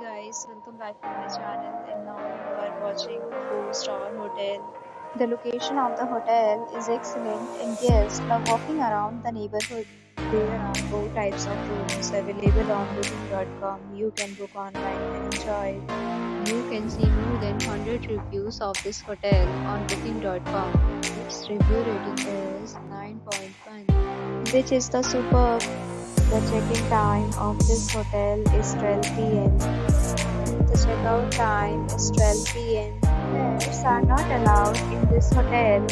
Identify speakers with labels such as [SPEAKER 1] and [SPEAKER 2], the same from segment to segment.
[SPEAKER 1] guys, welcome back to my channel and now you are watching 4-star hotel. The location of the hotel is excellent and guests love walking around the neighborhood. There are 4 types of rooms available on booking.com. You can book online and enjoy it. You can see more than 100 reviews of this hotel on booking.com. Its review rating is 9.1, which is the superb. The check-in time of this hotel is 12 p.m. The checkout time is 12 p.m. Pets are not allowed in this hotel.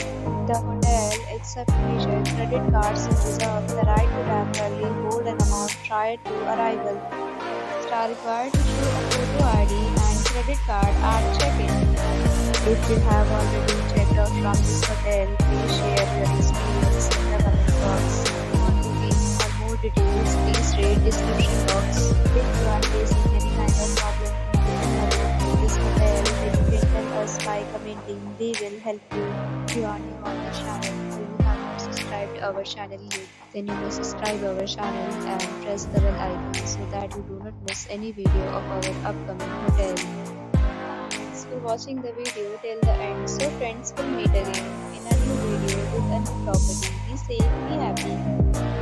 [SPEAKER 1] The hotel accepts major credit cards and reserves the right to temporarily hold an amount prior to arrival. Guests are required to show a photo ID and credit card at check-in. If you have already checked out from this hotel, please share your experience in the comment box. For booking or more details, please read description box. If you are facing any kind of problem in booking a room to this hotel, then you can tell us by commenting. We will help you. If you are new on the channel or you have not subscribed our channel yet, then you may subscribe our channel and press the bell icon so that you do not miss any video of our upcoming hotel. Thanks for watching the video till the end. So friends, will meet again in a new video with a new property. Be safe, be happy.